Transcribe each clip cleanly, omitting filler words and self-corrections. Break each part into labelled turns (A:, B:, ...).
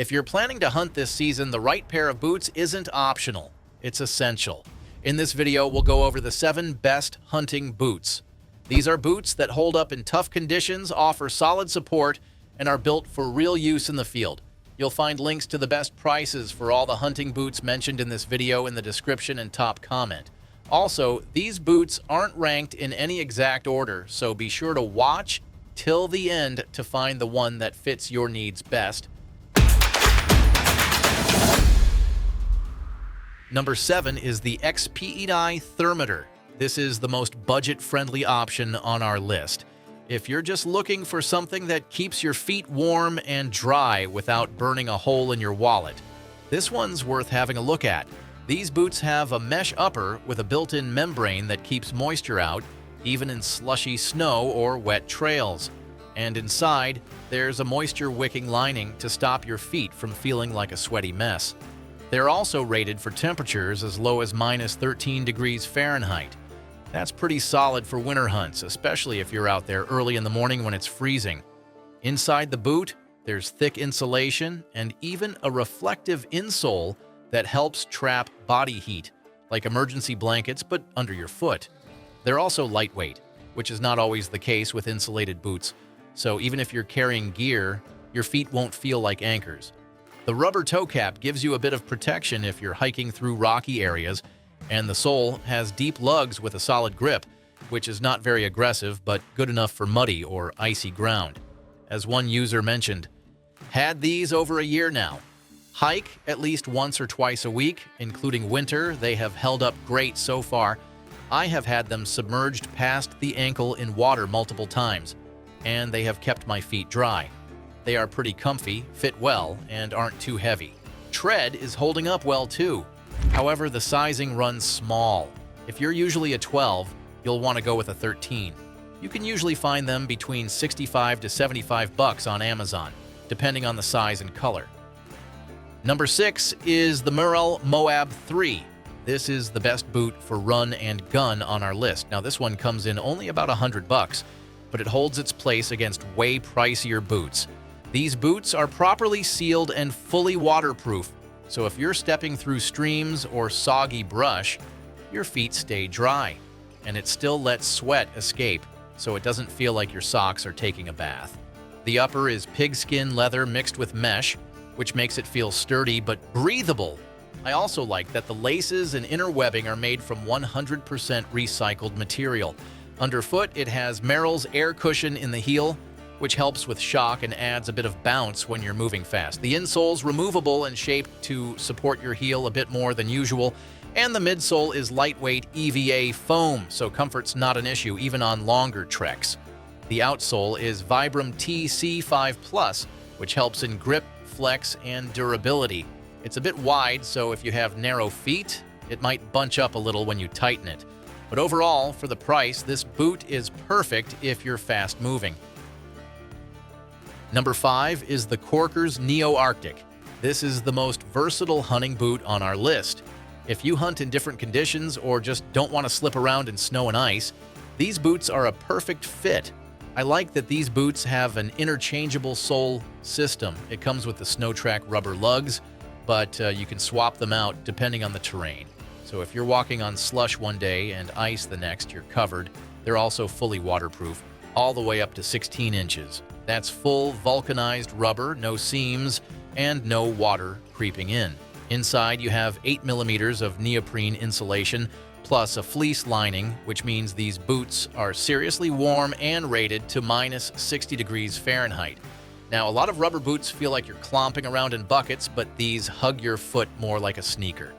A: If you're planning to hunt this season, the right pair of boots isn't optional. It's essential. In this video, we'll go over the 7 best hunting boots. These are boots that hold up in tough conditions, offer solid support, and are built for real use in the field. You'll find links to the best prices for all the hunting boots mentioned in this video in the description and top comment. Also, these boots aren't ranked in any exact order, so be sure to watch till the end to find the one that fits your needs best. Number 7 is the XPEDI Thermator. This is the most budget-friendly option on our list. If you're just looking for something that keeps your feet warm and dry without burning a hole in your wallet, this one's worth having a look at. These boots have a mesh upper with a built-in membrane that keeps moisture out, even in slushy snow or wet trails. And inside, there's a moisture-wicking lining to stop your feet from feeling like a sweaty mess. They're also rated for temperatures as low as -13 degrees Fahrenheit. That's pretty solid for winter hunts, especially if you're out there early in the morning when it's freezing. Inside the boot, there's thick insulation and even a reflective insole that helps trap body heat, like emergency blankets but under your foot. They're also lightweight, which is not always the case with insulated boots, so even if you're carrying gear, your feet won't feel like anchors. The rubber toe cap gives you a bit of protection if you're hiking through rocky areas, and the sole has deep lugs with a solid grip, which is not very aggressive but good enough for muddy or icy ground. As one user mentioned, "Had these over a year now. Hike at least once or twice a week, including winter. They have held up great so far. I have had them submerged past the ankle in water multiple times, and they have kept my feet dry. They are pretty comfy, fit well, and aren't too heavy. Tread is holding up well too. However, the sizing runs small. If you're usually a 12, you'll want to go with a 13. You can usually find them between $65 to $75 on Amazon, depending on the size and color." Number 6 is the Merrell Moab 3. This is the best boot for run and gun on our list. Now, this one comes in only about $100, but it holds its place against way pricier boots. These boots are properly sealed and fully waterproof, so if you're stepping through streams or soggy brush, your feet stay dry, and it still lets sweat escape, so it doesn't feel like your socks are taking a bath. The upper is pigskin leather mixed with mesh, which makes it feel sturdy but breathable. I also like that the laces and inner webbing are made from 100% recycled material. Underfoot, it has Merrell's air cushion in the heel, which helps with shock and adds a bit of bounce when you're moving fast. The insole's removable and shaped to support your heel a bit more than usual, and the midsole is lightweight EVA foam, so comfort's not an issue even on longer treks. The outsole is Vibram TC5+, which helps in grip, flex, and durability. It's a bit wide, so if you have narrow feet, it might bunch up a little when you tighten it. But overall, for the price, this boot is perfect if you're fast moving. Number 5 is the Corkers Neo Arctic. This is the most versatile hunting boot on our list. If you hunt in different conditions or just don't want to slip around in snow and ice, these boots are a perfect fit. I like that these boots have an interchangeable sole system. It comes with the SnowTrack rubber lugs, but you can swap them out depending on the terrain. So if you're walking on slush one day and ice the next, you're covered. They're also fully waterproof, all the way up to 16 inches. That's full vulcanized rubber, no seams, and no water creeping in. Inside, you have 8 millimeters of neoprene insulation, plus a fleece lining, which means these boots are seriously warm and rated to -60 degrees Fahrenheit. Now, a lot of rubber boots feel like you're clomping around in buckets, but these hug your foot more like a sneaker.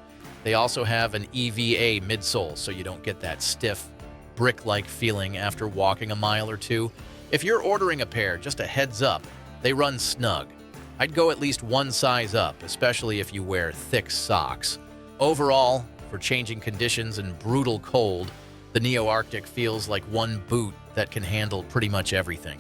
A: They also have an EVA midsole, so you don't get that stiff, brick-like feeling after walking a mile or two. If you're ordering a pair, just a heads up, they run snug. I'd go at least one size up, especially if you wear thick socks. Overall, for changing conditions and brutal cold, the Neo Arctic feels like one boot that can handle pretty much everything.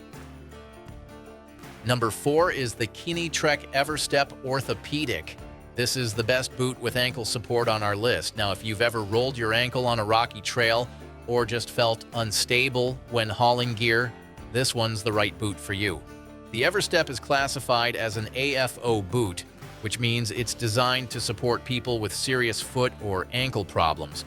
A: Number 4 is the Kenetrek Everstep Orthopedic. This is the best boot with ankle support on our list. Now, if you've ever rolled your ankle on a rocky trail or just felt unstable when hauling gear, this one's the right boot for you. The Everstep is classified as an AFO boot, which means it's designed to support people with serious foot or ankle problems.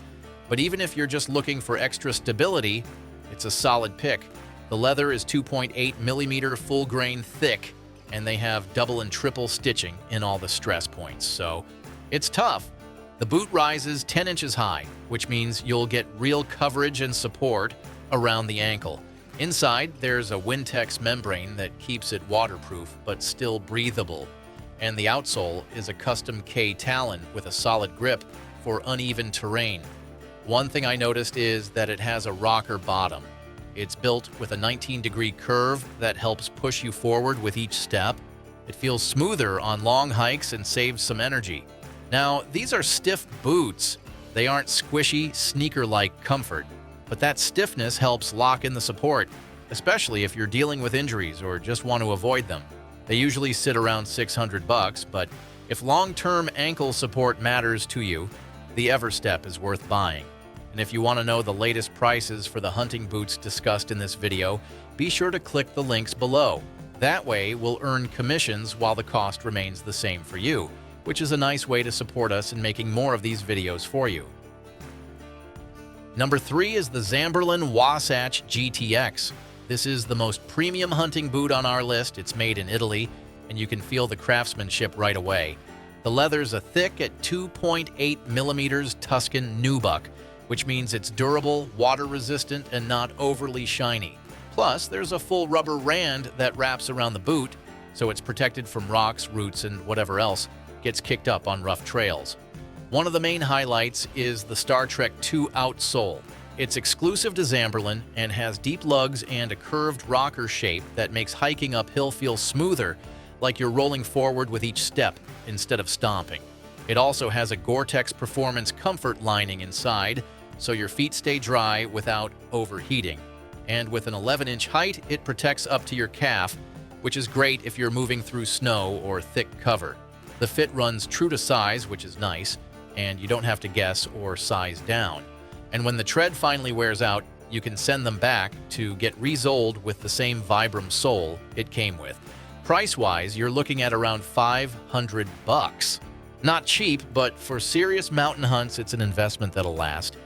A: But even if you're just looking for extra stability, it's a solid pick. The leather is 2.8 millimeter full grain thick, and they have double and triple stitching in all the stress points, so it's tough. The boot rises 10 inches high, which means you'll get real coverage and support around the ankle. Inside, there's a Wintex membrane that keeps it waterproof but still breathable, and the outsole is a custom K talon with a solid grip for uneven terrain. One thing I noticed is that it has a rocker bottom. It's built with a 19-degree curve that helps push you forward with each step. It feels smoother on long hikes and saves some energy. Now, these are stiff boots. They aren't squishy, sneaker-like comfort, but that stiffness helps lock in the support, especially if you're dealing with injuries or just want to avoid them. They usually sit around $600, but if long-term ankle support matters to you, the Everstep is worth buying. And if you want to know the latest prices for the hunting boots discussed in this video, be sure to click the links below. That way, we'll earn commissions while the cost remains the same for you, which is a nice way to support us in making more of these videos for you. Number 3 is the Zamberlan Wasatch GTX. This is the most premium hunting boot on our list. It's made in Italy, and you can feel the craftsmanship right away. The leather's a thick at 2.8 millimeters Tuscan nubuck, which means it's durable, water-resistant, and not overly shiny. Plus, there's a full rubber rand that wraps around the boot, so it's protected from rocks, roots, and whatever else gets kicked up on rough trails. One of the main highlights is the Star Trek II outsole. It's exclusive to Zamberlan and has deep lugs and a curved rocker shape that makes hiking uphill feel smoother, like you're rolling forward with each step instead of stomping. It also has a Gore-Tex Performance comfort lining inside, so your feet stay dry without overheating. And with an 11-inch height, it protects up to your calf, which is great if you're moving through snow or thick cover. The fit runs true to size, which is nice, and you don't have to guess or size down. And when the tread finally wears out, you can send them back to get resoled with the same Vibram sole it came with. Price-wise, you're looking at around $500. Not cheap, but for serious mountain hunts, it's an investment that'll last.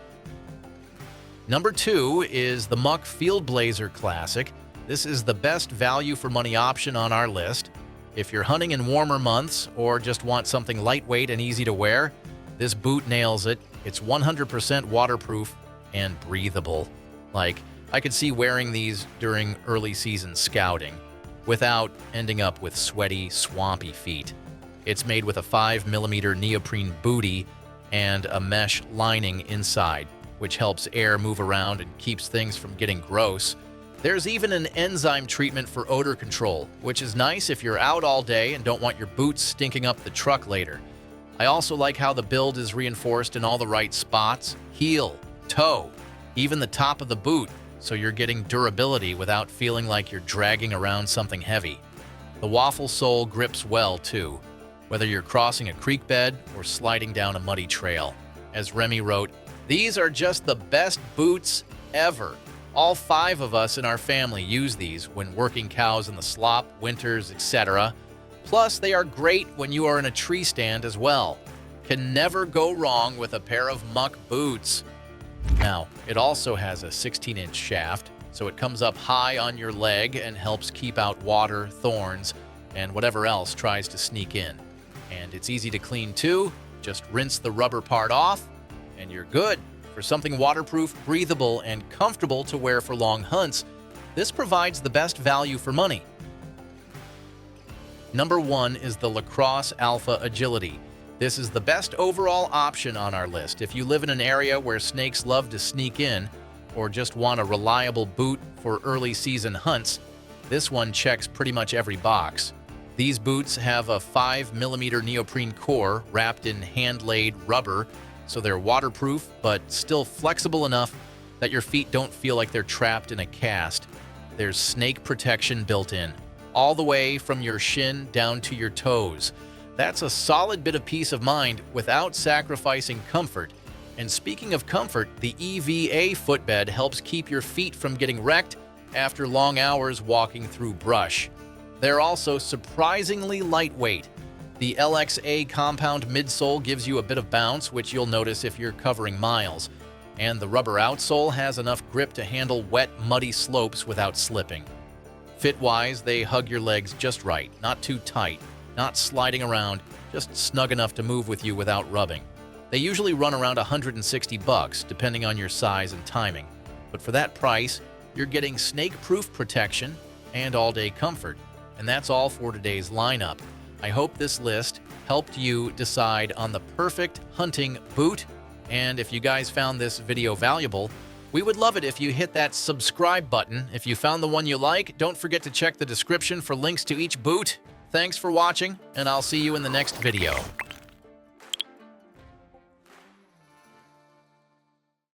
A: Number 2 is the Muck Field Blazer Classic. This is the best value for money option on our list. If you're hunting in warmer months or just want something lightweight and easy to wear, this boot nails it. It's 100% waterproof and breathable. Like, I could see wearing these during early season scouting without ending up with sweaty, swampy feet. It's made with a 5mm neoprene bootie and a mesh lining inside, which helps air move around and keeps things from getting gross. There's even an enzyme treatment for odor control, which is nice if you're out all day and don't want your boots stinking up the truck later. I also like how the build is reinforced in all the right spots: heel, toe, even the top of the boot, so you're getting durability without feeling like you're dragging around something heavy. The waffle sole grips well, too, whether you're crossing a creek bed or sliding down a muddy trail. As Remy wrote, "These are just the best boots ever. All 5 of us in our family use these when working cows in the slop, winters, etc. Plus, they are great when you are in a tree stand as well. Can never go wrong with a pair of Muck boots." Now, it also has a 16-inch shaft, so it comes up high on your leg and helps keep out water, thorns, and whatever else tries to sneak in. And it's easy to clean too. Just rinse the rubber part off, and you're good. For something waterproof, breathable, and comfortable to wear for long hunts, this provides the best value for money. Number 1 is the Lacrosse Alpha Agility. This is the best overall option on our list if you live in an area where snakes love to sneak in or just want a reliable boot for early season hunts. This one checks pretty much every box. These boots have a 5mm neoprene core wrapped in hand-laid rubber, so they're waterproof but still flexible enough that your feet don't feel like they're trapped in a cast. There's snake protection built in, all the way from your shin down to your toes. That's a solid bit of peace of mind without sacrificing comfort. And speaking of comfort, the EVA footbed helps keep your feet from getting wrecked after long hours walking through brush. They're also surprisingly lightweight. The LXA compound midsole gives you a bit of bounce, which you'll notice if you're covering miles, and the rubber outsole has enough grip to handle wet, muddy slopes without slipping. Fit-wise, they hug your legs just right, not too tight, not sliding around, just snug enough to move with you without rubbing. They usually run around $160, depending on your size and timing. But for that price, you're getting snake-proof protection and all-day comfort. And that's all for today's lineup. I hope this list helped you decide on the perfect hunting boot. And if you guys found this video valuable, we would love it if you hit that subscribe button. If you found the one you like, don't forget to check the description for links to each boot. Thanks for watching, and I'll see you in the next video.